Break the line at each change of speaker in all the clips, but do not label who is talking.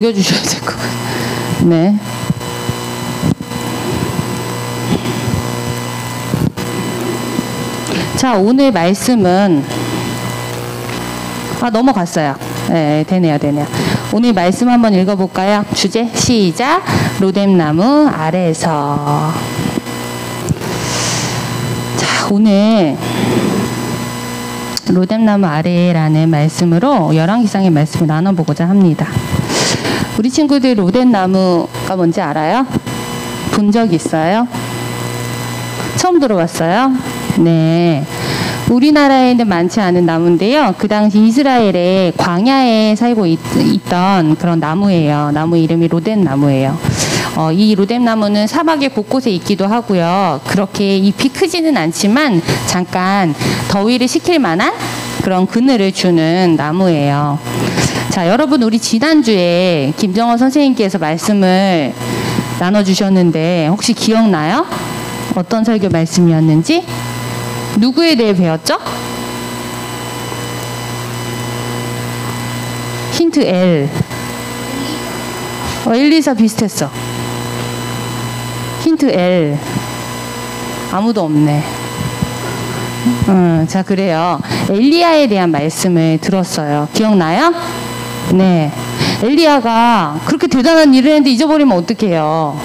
읽어주셔야 될 것 같아요. 네. 자, 오늘 말씀은 넘어갔어요. 네, 되네요. 오늘 말씀 한번 읽어볼까요? 주제 시작. 로뎀나무 아래에서. 자, 오늘 로뎀나무 아래라는 말씀으로 열왕기상의 말씀을 나눠보고자 합니다. 우리 친구들 로뎀나무가 뭔지 알아요? 본 적 있어요? 처음 들어봤어요? 네. 우리나라에는 많지 않은 나무인데요. 그 당시 이스라엘의 광야에 살고 있던 그런 나무예요. 나무 이름이 로뎀나무예요. 이 로뎀나무는 사막의 곳곳에 있기도 하고요. 그렇게 잎이 크지는 않지만 잠깐 더위를 식힐 만한 그런 그늘을 주는 나무예요. 자, 여러분, 우리 지난주에 김정원 선생님께서 말씀을 나눠주셨는데 혹시 기억나요? 어떤 설교 말씀이었는지? 누구에 대해 배웠죠? 힌트 L. 엘리사 비슷했어. 힌트 L. 아무도 없네. 자, 그래요. 엘리야에 대한 말씀을 들었어요. 기억나요? 네. 엘리야가 그렇게 대단한 일을 했는데 잊어버리면 어떡해요?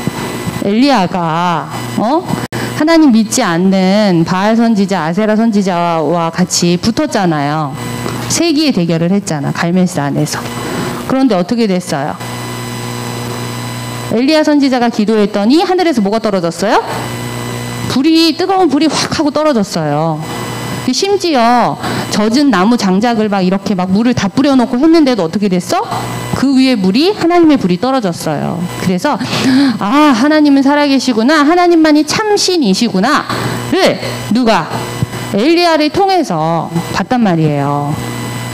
엘리야가 하나님 믿지 않는 바알 선지자, 아세라 선지자와 같이 붙었잖아요. 세기의 대결을 했잖아. 갈멜산에서. 그런데 어떻게 됐어요? 엘리야 선지자가 기도했더니 하늘에서 뭐가 떨어졌어요? 뜨거운 불이 확 하고 떨어졌어요. 심지어 젖은 나무 장작을 막 이렇게 막 물을 다 뿌려놓고 했는데도 어떻게 됐어? 그 위에 하나님의 불이 떨어졌어요. 그래서 하나님은 살아계시구나, 하나님만이 참 신이시구나를 누가? 엘리야를 통해서 봤단 말이에요.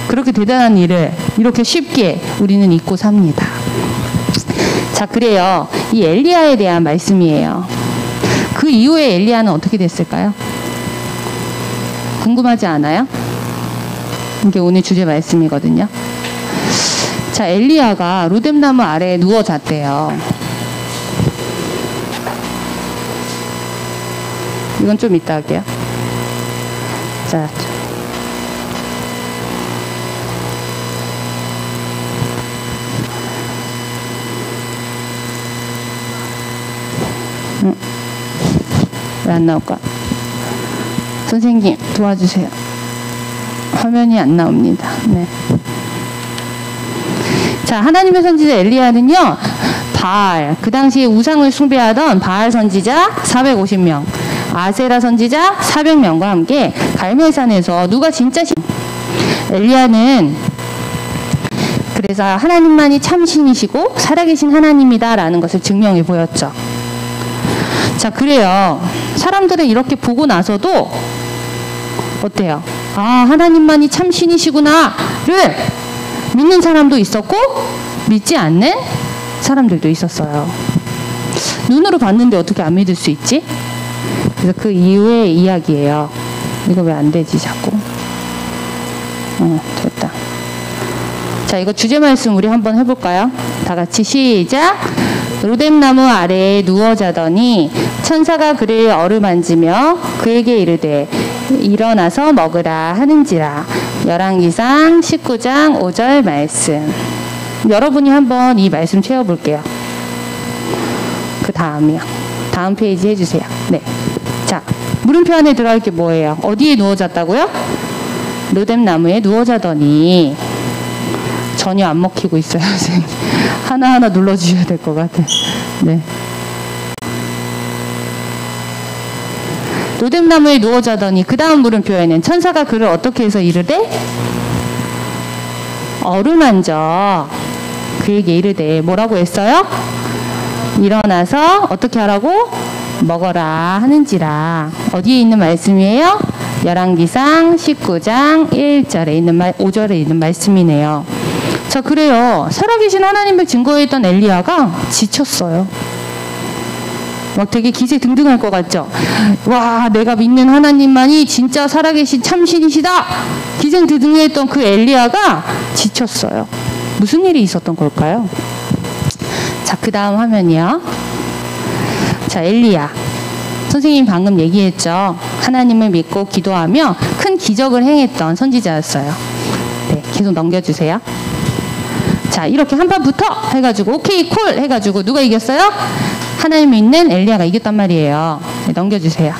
그렇게 대단한 일을 이렇게 쉽게 우리는 잊고 삽니다. 자, 그래요. 이 엘리야에 대한 말씀이에요. 그 이후에 엘리야는 어떻게 됐을까요? 궁금하지 않아요? 이게 오늘 주제 말씀이거든요. 자, 엘리야가 로뎀나무 아래에 누워 잤대요. 이건 좀 이따 할게요. 자, 왜 안 나올까? 선생님 도와주세요. 화면이 안 나옵니다. 네. 자, 하나님의 선지자 엘리야는요, 그 당시에 우상을 숭배하던 바알 선지자 450명, 아세라 선지자 400명과 함께 갈멜산에서 누가 진짜 엘리야는 그래서 하나님만이 참 신이시고 살아계신 하나님이다라는 것을 증명해 보였죠. 자, 그래요. 사람들은 이렇게 보고 나서도 어때요? 하나님만이 참 신이시구나를 믿는 사람도 있었고 믿지 않는 사람들도 있었어요. 눈으로 봤는데 어떻게 안 믿을 수 있지? 그래서 그 이후의 이야기예요. 이거 왜 안 되지 자꾸? 됐다. 자, 이거 주제 말씀 우리 한번 해볼까요? 다 같이 시작. 로뎀나무 아래에 누워 자더니 천사가 그를 어루만지며 그에게 이르되 일어나서 먹으라 하는지라. 열왕기상 19장 5절 말씀. 여러분이 한번 이 말씀 채워볼게요. 그 다음이요. 다음 페이지 해주세요. 네. 자, 물음표 안에 들어갈 게 뭐예요? 어디에 누워 잤다고요? 로뎀나무에 누워 자더니. 전혀 안 먹히고 있어요, 선생님. 하나하나 눌러주셔야 될 것 같아요. 네. 로뎀나무에 누워 자더니 그 다음 물음표에는 천사가 그를 어떻게 해서 이르되 어루만져 그에게 이르되 뭐라고 했어요? 일어나서 어떻게 하라고? 먹어라 하는지라. 어디에 있는 말씀이에요? 열왕기상 19장 1절에 있는 5절에 있는 말씀이네요. 자, 그래요. 살아계신 하나님을 증거했던 엘리야가 지쳤어요. 막 되게 기세등등할 것 같죠? 와, 내가 믿는 하나님만이 진짜 살아계신 참신이시다! 기세등등했던 그 엘리야가 지쳤어요. 무슨 일이 있었던 걸까요? 자, 그 다음 화면이요. 자, 엘리야. 선생님이 방금 얘기했죠. 하나님을 믿고 기도하며 큰 기적을 행했던 선지자였어요. 네, 계속 넘겨주세요. 자, 이렇게 한 판 붙어 해가지고 오케이 콜 해가지고 누가 이겼어요? 하나님 믿는 엘리야가 이겼단 말이에요. 네, 넘겨주세요.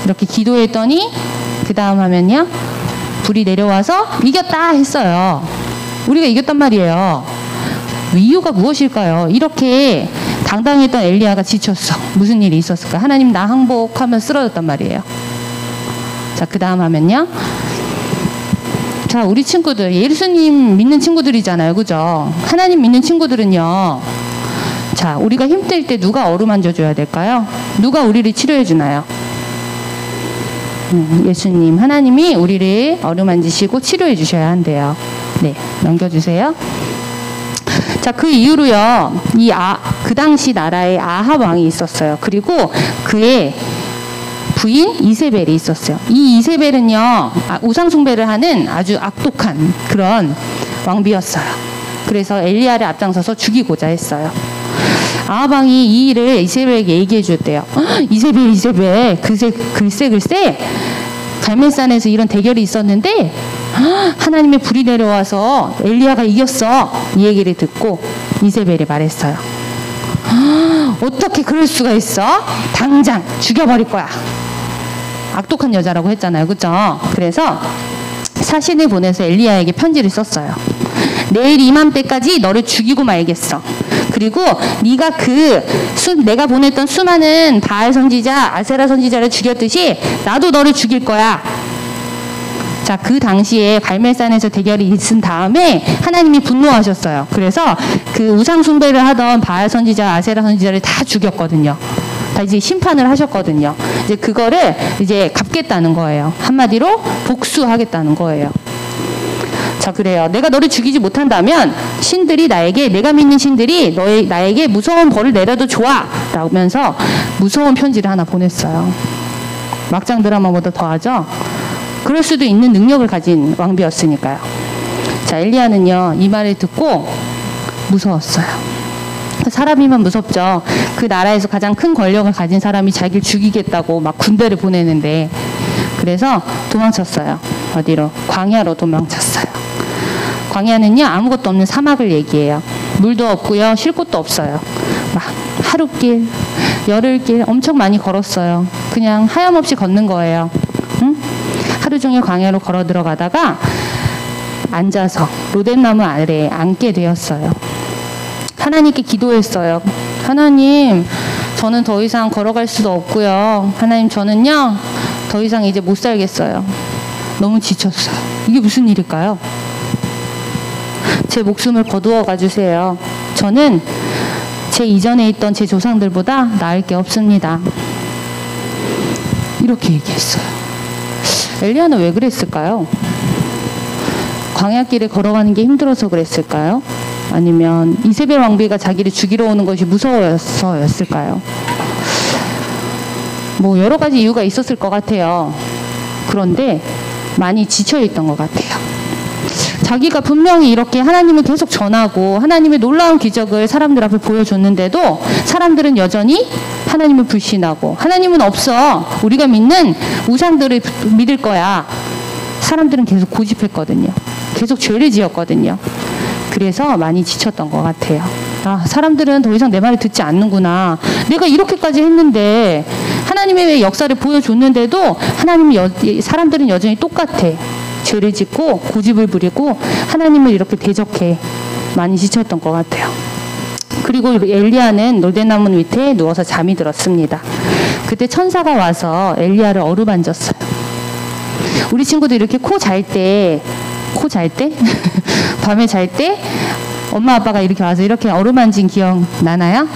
이렇게 기도했더니 그 다음 하면요. 불이 내려와서 이겼다 했어요. 우리가 이겼단 말이에요. 이유가 무엇일까요? 이렇게 당당했던 엘리야가 지쳤어. 무슨 일이 있었을까? 하나님 나 항복하면 쓰러졌단 말이에요. 자, 그 다음 하면요. 자, 우리 친구들 예수님 믿는 친구들이잖아요. 그죠? 하나님 믿는 친구들은요. 자, 우리가 힘들 때 누가 어루만져 줘야 될까요? 누가 우리를 치료해 주나요? 예수님, 하나님이 우리를 어루만지시고 치료해 주셔야 한대요. 네, 넘겨주세요. 자, 그 이후로요, 그 당시 나라에 아합 왕이 있었어요. 그리고 그의 부인 이세벨이 있었어요. 이 이세벨은요, 우상숭배를 하는 아주 악독한 그런 왕비였어요. 그래서 엘리야를 앞장서서 죽이고자 했어요. 아합 왕이 이 일을 이세벨에게 얘기해 줬대요. 이세벨, 글쎄, 갈멜산에서 이런 대결이 있었는데 하나님의 불이 내려와서 엘리야가 이겼어. 이 얘기를 듣고 이세벨이 말했어요. 어떻게 그럴 수가 있어? 당장 죽여버릴 거야. 악독한 여자라고 했잖아요. 그죠? 그래서 사신을 보내서 엘리야에게 편지를 썼어요. 내일 이맘때까지 너를 죽이고 말겠어. 그리고 네가 내가 보냈던 수많은 바알 선지자, 아세라 선지자를 죽였듯이 나도 너를 죽일 거야. 자, 그 당시에 갈멜산에서 대결이 있은 다음에 하나님이 분노하셨어요. 그래서 그 우상 숭배를 하던 바알 선지자, 아세라 선지자를 다 죽였거든요. 다 이제 심판을 하셨거든요. 이제 그거를 이제 갚겠다는 거예요. 한마디로 복수하겠다는 거예요. 자, 그래요. 내가 너를 죽이지 못한다면 신들이 내가 믿는 신들이 나에게 무서운 벌을 내려도 좋아 라면서 무서운 편지를 하나 보냈어요. 막장 드라마보다 더하죠. 그럴 수도 있는 능력을 가진 왕비였으니까요. 자, 엘리야는요, 이 말을 듣고 무서웠어요. 사람이면 무섭죠. 그 나라에서 가장 큰 권력을 가진 사람이 자기를 죽이겠다고 막 군대를 보내는데, 그래서 도망쳤어요. 어디로? 광야로 도망쳤어요. 광야는요, 아무것도 없는 사막을 얘기해요. 물도 없고요, 쉴 곳도 없어요. 막 하루길, 열흘길 엄청 많이 걸었어요. 그냥 하염없이 걷는 거예요. 응? 하루 종일 광야로 걸어 들어가다가 앉아서 로뎀나무 아래에 앉게 되었어요. 하나님께 기도했어요. 하나님, 저는 더 이상 걸어갈 수도 없고요. 하나님, 저는요, 더 이상 이제 못 살겠어요. 너무 지쳤어요. 이게 무슨 일일까요? 제 목숨을 거두어 가주세요. 저는 제 이전에 있던 제 조상들보다 나을 게 없습니다. 이렇게 얘기했어요. 엘리야는 왜 그랬을까요? 광야길에 걸어가는 게 힘들어서 그랬을까요? 아니면 이세벨 왕비가 자기를 죽이러 오는 것이 무서워서였을까요? 뭐 여러 가지 이유가 있었을 것 같아요. 그런데 많이 지쳐있던 것 같아요. 자기가 분명히 이렇게 하나님을 계속 전하고 하나님의 놀라운 기적을 사람들 앞에 보여줬는데도 사람들은 여전히 하나님을 불신하고, 하나님은 없어, 우리가 믿는 우상들을 믿을 거야. 사람들은 계속 고집했거든요. 계속 죄를 지었거든요. 그래서 많이 지쳤던 것 같아요. 아, 사람들은 더 이상 내 말을 듣지 않는구나. 내가 이렇게까지 했는데, 하나님의 역사를 보여줬는데도 사람들은 여전히 똑같아. 죄를 짓고 고집을 부리고 하나님을 이렇게 대적해. 많이 지쳤던 것 같아요. 그리고 엘리야는 로뎀나무 밑에 누워서 잠이 들었습니다. 그때 천사가 와서 엘리야를 어루만졌어요. 우리 친구들 이렇게 코 잘 때 밤에 잘 때 엄마 아빠가 이렇게 와서 이렇게 어루만진 기억 나나요?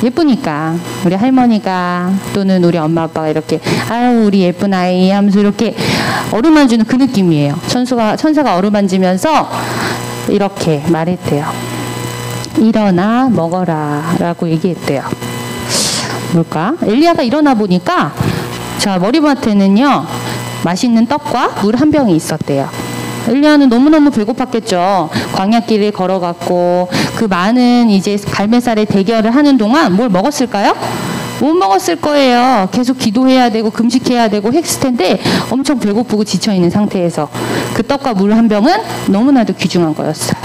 예쁘니까 우리 할머니가 또는 우리 엄마 아빠가 이렇게 아유 우리 예쁜 아이 하면서 이렇게 어루만지는 그 느낌이에요. 천사가 어루만지면서 이렇게 말했대요. 일어나 먹어라 라고 얘기했대요. 뭘까? 엘리야가 일어나 보니까 자, 머리맡에는요 맛있는 떡과 물 한 병이 있었대요. 엘리야는 너무너무 배고팠겠죠. 광야길을 걸어갔고 그 많은 이제 갈매살의 대결을 하는 동안 뭘 먹었을까요? 못 먹었을 거예요. 계속 기도해야 되고 금식해야 되고 했을 텐데 엄청 배고프고 지쳐있는 상태에서 그 떡과 물 한 병은 너무나도 귀중한 거였어요.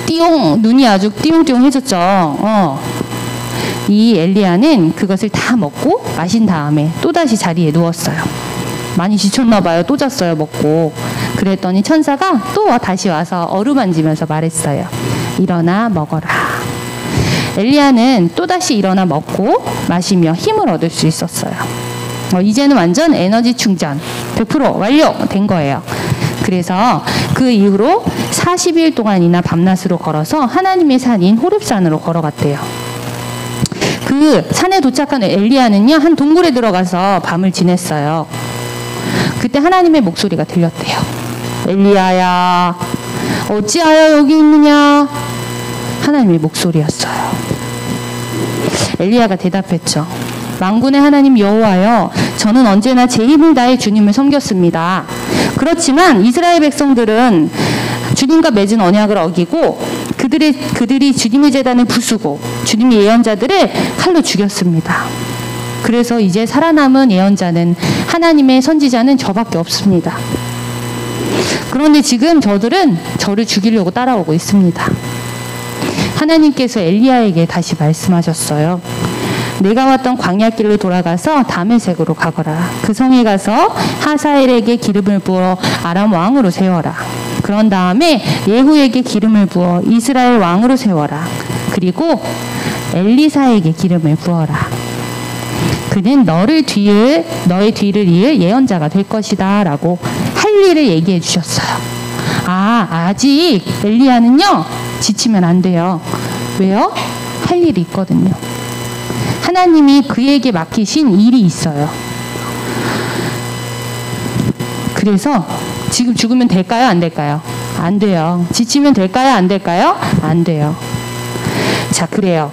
띠용, 눈이 아주 띠용띠용해졌죠. 이 엘리야는 그것을 다 먹고 마신 다음에 또다시 자리에 누웠어요. 많이 지쳤나 봐요. 또 잤어요. 먹고. 그랬더니 천사가 또 다시 와서 어루만지면서 말했어요. 일어나 먹어라. 엘리야는 또다시 일어나 먹고 마시며 힘을 얻을 수 있었어요. 이제는 완전 에너지 충전 100% 완료된 거예요. 그래서 그 이후로 40일 동안이나 밤낮으로 걸어서 하나님의 산인 호렙산으로 걸어갔대요. 그 산에 도착한 엘리야는요, 한 동굴에 들어가서 밤을 지냈어요. 그때 하나님의 목소리가 들렸대요. 엘리야야, 어찌하여 여기 있느냐? 하나님의 목소리였어요. 엘리야가 대답했죠. 만군의 하나님 여호와여, 저는 언제나 제 힘을 다해 주님을 섬겼습니다. 그렇지만 이스라엘 백성들은 주님과 맺은 언약을 어기고 그들이 주님의 제단을 부수고 주님의 예언자들을 칼로 죽였습니다. 그래서 이제 살아남은 예언자는 하나님의 선지자는 저밖에 없습니다. 그런데 지금 저들은 저를 죽이려고 따라오고 있습니다. 하나님께서 엘리야에게 다시 말씀하셨어요. 내가 왔던 광야길로 돌아가서 다메섹으로 가거라. 그 성에 가서 하사엘에게 기름을 부어 아람 왕으로 세워라. 그런 다음에 예후에게 기름을 부어 이스라엘 왕으로 세워라. 그리고 엘리사에게 기름을 부어라. 그는 너의 뒤를 이을 예언자가 될 것이다 라고 할 일을 얘기해 주셨어요. 아직 엘리야는요, 지치면 안 돼요. 왜요? 할 일이 있거든요. 하나님이 그에게 맡기신 일이 있어요. 그래서 지금 죽으면 될까요? 안 될까요? 안 돼요. 지치면 될까요? 안 될까요? 안 돼요. 자, 그래요.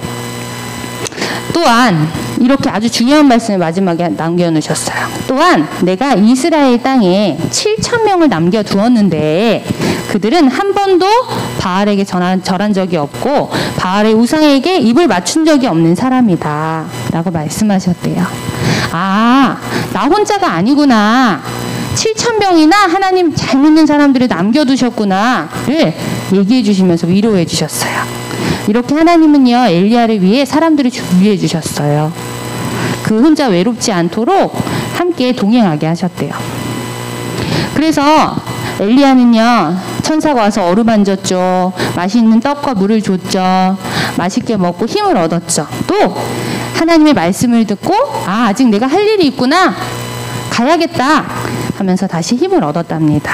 또한 이렇게 아주 중요한 말씀을 마지막에 남겨놓으셨어요. 또한 내가 이스라엘 땅에 7,000명을 남겨두었는데 그들은 한 번도 바알에게 절한 적이 없고 바알의 우상에게 입을 맞춘 적이 없는 사람이다 라고 말씀하셨대요. 나 혼자가 아니구나. 7,000명이나 하나님 잘 믿는 사람들을 남겨두셨구나를 얘기해 주시면서 위로해 주셨어요. 이렇게 하나님은요, 엘리야를 위해 사람들을 준비해 주셨어요. 그 혼자 외롭지 않도록 함께 동행하게 하셨대요. 그래서 엘리야는요, 천사가 와서 어루만졌죠. 맛있는 떡과 물을 줬죠. 맛있게 먹고 힘을 얻었죠. 또 하나님의 말씀을 듣고 아직 내가 할 일이 있구나. 가야겠다 하면서 다시 힘을 얻었답니다.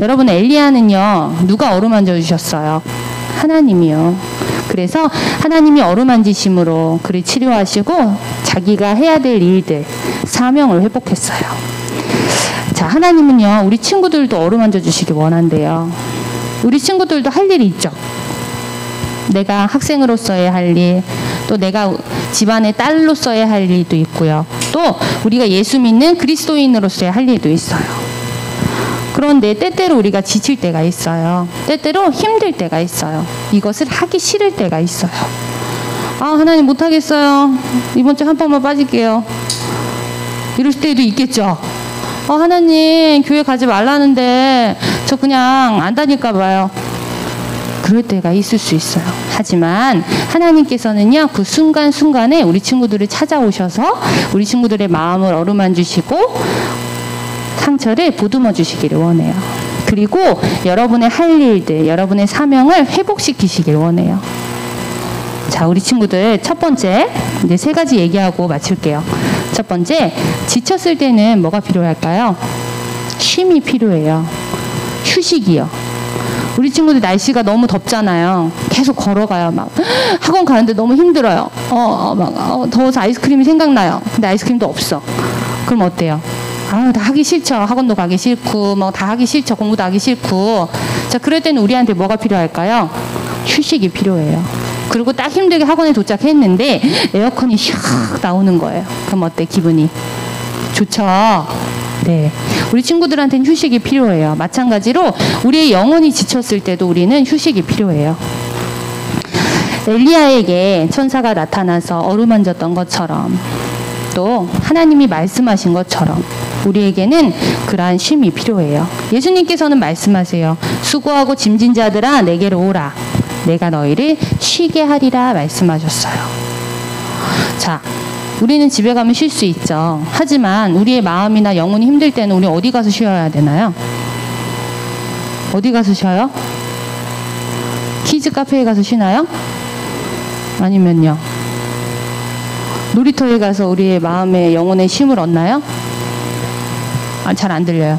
여러분, 엘리야는요, 누가 어루만져 주셨어요? 하나님이요. 그래서 하나님이 어루만지심으로 그를 치료하시고 자기가 해야 될 일들, 사명을 회복했어요. 자, 하나님은요, 우리 친구들도 어루만져 주시기 원한대요. 우리 친구들도 할 일이 있죠. 내가 학생으로서의 할 일, 또 내가 집안의 딸로서의 할 일도 있고요. 또 우리가 예수 믿는 그리스도인으로서의 할 일도 있어요. 그런데 때때로 우리가 지칠 때가 있어요. 때때로 힘들 때가 있어요. 이것을 하기 싫을 때가 있어요. 하나님 못하겠어요. 이번 주 한 번만 빠질게요. 이럴 때도 있겠죠. 하나님 교회 가지 말라는데 저 그냥 안 다닐까 봐요. 그럴 때가 있을 수 있어요. 하지만 하나님께서는요, 그 순간순간에 우리 친구들을 찾아오셔서 우리 친구들의 마음을 어루만지시고 상처를 보듬어 주시기를 원해요. 그리고 여러분의 할 일들, 여러분의 사명을 회복시키시길 원해요. 자, 우리 친구들 첫 번째, 이제 3가지 얘기하고 마칠게요. 첫 번째, 지쳤을 때는 뭐가 필요할까요? 쉼이 필요해요. 휴식이요. 우리 친구들 날씨가 너무 덥잖아요. 계속 걸어가요. 막 학원 가는데 너무 힘들어요. 더워서 아이스크림이 생각나요. 근데 아이스크림도 없어. 그럼 어때요? 다 하기 싫죠. 학원도 가기 싫고 다 하기 싫죠. 공부도 하기 싫고. 자, 그럴 때는 우리한테 뭐가 필요할까요? 휴식이 필요해요. 그리고 딱 힘들게 학원에 도착했는데 에어컨이 샥 나오는 거예요. 그럼 어때? 기분이 좋죠? 네, 우리 친구들한테는 휴식이 필요해요. 마찬가지로 우리의 영혼이 지쳤을 때도 우리는 휴식이 필요해요. 엘리야에게 천사가 나타나서 어루만졌던 것처럼 또 하나님이 말씀하신 것처럼 우리에게는 그러한 쉼이 필요해요. 예수님께서는 말씀하세요. 수고하고 짐진 자들아 내게로 오라. 내가 너희를 쉬게 하리라 말씀하셨어요. 자, 우리는 집에 가면 쉴 수 있죠. 하지만 우리의 마음이나 영혼이 힘들 때는 우리 어디 가서 쉬어야 되나요? 어디 가서 쉬어요? 키즈 카페에 가서 쉬나요? 아니면요? 놀이터에 가서 우리의 마음의 영혼의 쉼을 얻나요? 잘 안 들려요.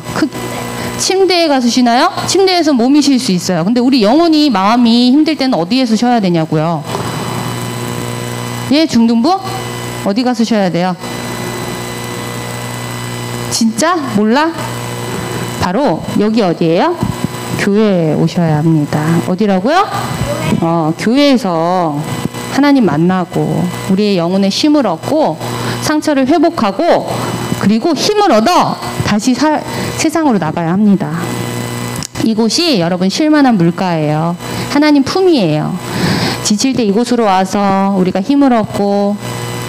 침대에 가서 쉬나요? 침대에서 몸이 쉴 수 있어요. 근데 우리 영혼이 마음이 힘들 때는 어디에서 쉬어야 되냐고요? 예, 중등부? 어디 가서 쉬어야 돼요? 진짜? 몰라? 바로 여기 어디예요? 교회에 오셔야 합니다. 어디라고요? 교회에서 하나님 만나고 우리의 영혼의 쉼을 얻고 상처를 회복하고 그리고 힘을 얻어 다시 세상으로 나가야 합니다. 이곳이 여러분 쉴만한 물가예요. 하나님 품이에요. 지칠 때 이곳으로 와서 우리가 힘을 얻고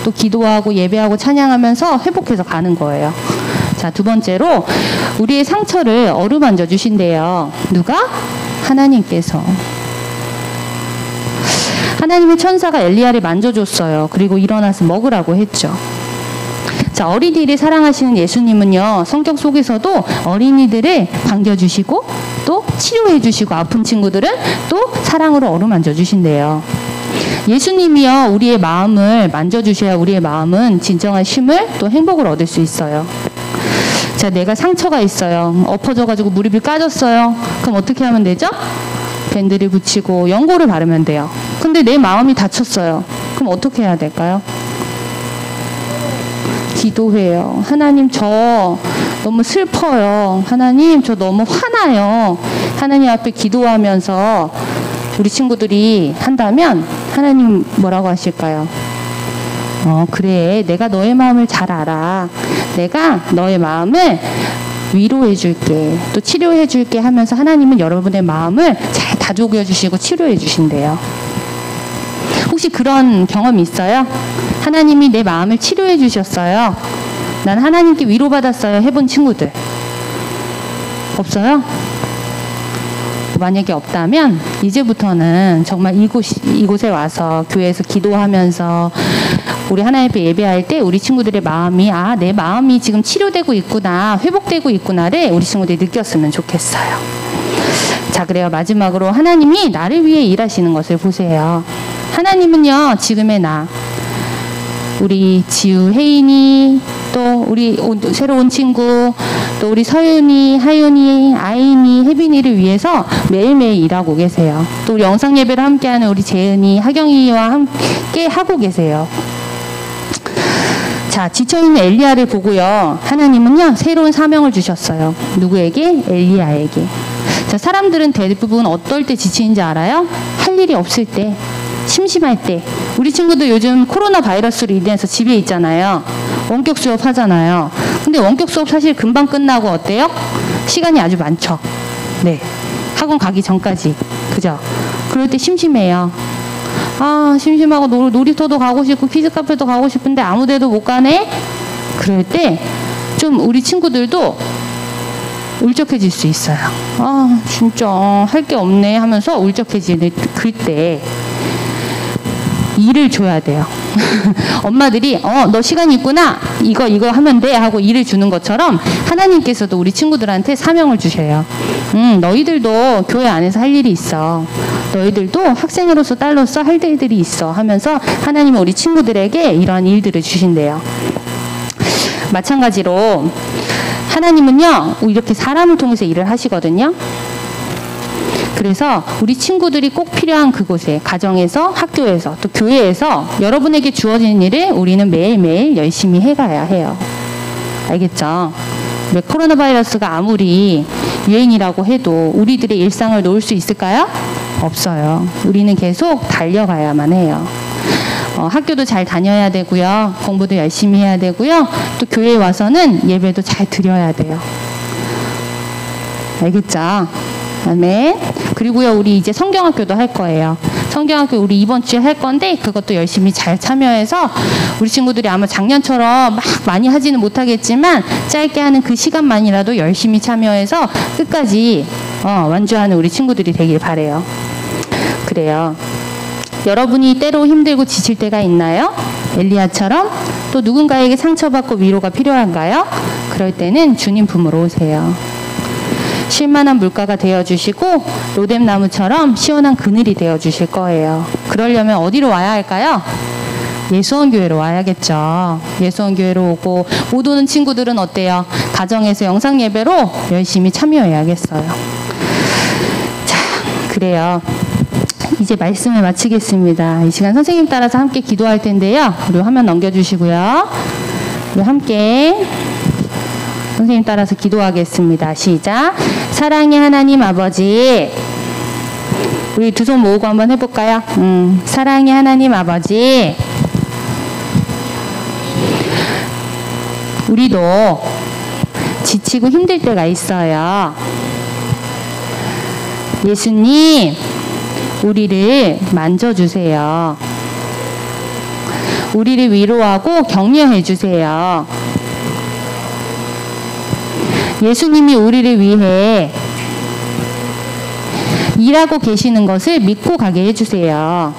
또 기도하고 예배하고 찬양하면서 회복해서 가는 거예요. 자, 두 번째로 우리의 상처를 어루만져 주신대요. 누가? 하나님께서. 하나님의 천사가 엘리야를 만져줬어요. 그리고 일어나서 먹으라고 했죠. 자, 어린이를 사랑하시는 예수님은요, 성경 속에서도 어린이들을 반겨주시고 또 치료해주시고 아픈 친구들은 또 사랑으로 어루만져 주신대요. 예수님이요, 우리의 마음을 만져주셔야 우리의 마음은 진정한 쉼을 또 행복을 얻을 수 있어요. 자, 내가 상처가 있어요. 엎어져가지고 무릎이 까졌어요. 그럼 어떻게 하면 되죠? 밴드를 붙이고 연고를 바르면 돼요. 근데 내 마음이 다쳤어요. 그럼 어떻게 해야 될까요? 기도해요. 하나님, 저 너무 슬퍼요. 하나님, 저 너무 화나요. 하나님 앞에 기도하면서 우리 친구들이 한다면 하나님 뭐라고 하실까요? 그래, 내가 너의 마음을 잘 알아. 내가 너의 마음을 위로해 줄게, 또 치료해 줄게 하면서 하나님은 여러분의 마음을 잘 다독여 주시고 치료해 주신대요. 혹시 그런 경험 있어요? 하나님이 내 마음을 치료해 주셨어요. 난 하나님께 위로받았어요. 해본 친구들 없어요? 만약에 없다면 이제부터는 정말 이곳에 와서 교회에서 기도하면서 우리 하나님 앞에 예배할 때 우리 친구들의 마음이 내 마음이 지금 치료되고 있구나, 회복되고 있구나를 우리 친구들이 느꼈으면 좋겠어요. 자, 그래요. 마지막으로 하나님이 나를 위해 일하시는 것을 보세요. 하나님은요, 지금의 나, 우리 지우, 혜인이, 또 우리 새로 온 친구, 또 우리 서윤이, 하윤이, 아인이, 혜빈이를 위해서 매일매일 일하고 계세요. 또 우리 영상 예배를 함께하는 우리 재은이, 하경이와 함께 하고 계세요. 자, 지쳐있는 엘리야를 보고요, 하나님은요, 새로운 사명을 주셨어요. 누구에게? 엘리야에게. 자, 사람들은 대부분 어떨 때 지치는지 알아요? 할 일이 없을 때, 심심할 때. 우리 친구들 요즘 코로나 바이러스로 인해서 집에 있잖아요. 원격 수업 하잖아요. 근데 원격 수업 사실 금방 끝나고 어때요? 시간이 아주 많죠. 네, 학원 가기 전까지. 그죠? 그럴 때 심심해요. 심심하고 놀이터도 가고 싶고 키즈카페도 가고 싶은데 아무 데도 못 가네? 그럴 때 좀 우리 친구들도 울적해질 수 있어요. 진짜 할 게 없네 하면서 울적해지는 그때 일을 줘야 돼요. 엄마들이 너 시간이 있구나, 이거 하면 돼 하고 일을 주는 것처럼 하나님께서도 우리 친구들한테 사명을 주셔요. 너희들도 교회 안에서 할 일이 있어. 너희들도 학생으로서 딸로서 할 일들이 있어 하면서 하나님은 우리 친구들에게 이러한 일들을 주신대요. 마찬가지로 하나님은요, 이렇게 사람을 통해서 일을 하시거든요. 그래서 우리 친구들이 꼭 필요한 그곳에, 가정에서, 학교에서, 또 교회에서 여러분에게 주어진 일을 우리는 매일매일 열심히 해가야 해요. 알겠죠? 코로나 바이러스가 아무리 유행이라고 해도 우리들의 일상을 놓을 수 있을까요? 없어요. 우리는 계속 달려가야만 해요. 학교도 잘 다녀야 되고요. 공부도 열심히 해야 되고요. 또 교회에 와서는 예배도 잘 드려야 돼요. 알겠죠? 아멘. 그리고요, 우리 이제 성경학교도 할 거예요. 성경학교 우리 이번 주에 할 건데 그것도 열심히 잘 참여해서 우리 친구들이 아마 작년처럼 막 많이 하지는 못하겠지만 짧게 하는 그 시간만이라도 열심히 참여해서 끝까지 완주하는 우리 친구들이 되길 바래요. 그래요. 여러분이 때로 힘들고 지칠 때가 있나요? 엘리야처럼? 또 누군가에게 상처받고 위로가 필요한가요? 그럴 때는 주님 품으로 오세요. 쉴만한 물가가 되어주시고 로뎀나무처럼 시원한 그늘이 되어주실 거예요. 그러려면 어디로 와야 할까요? 예수원교회로 와야겠죠. 예수원교회로 오고 못 오는 친구들은 어때요? 가정에서 영상예배로 열심히 참여해야겠어요. 자, 그래요. 이제 말씀을 마치겠습니다. 이 시간 선생님 따라서 함께 기도할 텐데요. 우리 화면 넘겨주시고요. 우리 함께 선생님 따라서 기도하겠습니다. 시작. 사랑의 하나님 아버지, 우리 두 손 모으고 한번 해볼까요? 사랑의 하나님 아버지, 우리도 지치고 힘들 때가 있어요. 예수님, 우리를 만져주세요. 우리를 위로하고 격려해 주세요. 예수님이 우리를 위해 일하고 계시는 것을 믿고 가게 해주세요.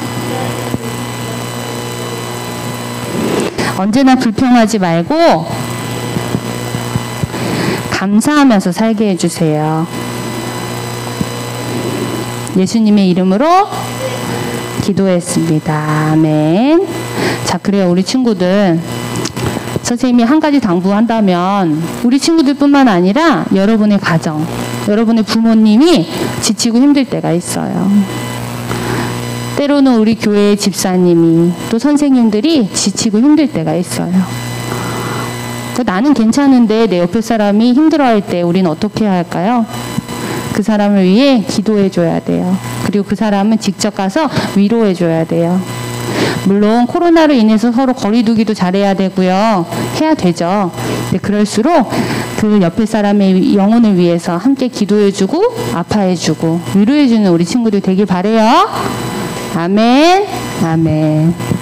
언제나 불평하지 말고 감사하면서 살게 해주세요. 예수님의 이름으로 기도했습니다. 아멘. 자, 그래요. 우리 친구들, 선생님이 한 가지 당부한다면 우리 친구들뿐만 아니라 여러분의 가정, 여러분의 부모님이 지치고 힘들 때가 있어요. 때로는 우리 교회의 집사님이 또 선생님들이 지치고 힘들 때가 있어요. 나는 괜찮은데 내 옆에 사람이 힘들어할 때 우리는 어떻게 해야 할까요? 그 사람을 위해 기도해 줘야 돼요. 그리고 그 사람은 직접 가서 위로해 줘야 돼요. 물론 코로나로 인해서 서로 거리두기도 잘해야 되고요. 해야 되죠. 근데 그럴수록 그 옆에 사람의 영혼을 위해서 함께 기도해주고 아파해주고 위로해주는 우리 친구들 되길 바래요. 아멘. 아멘.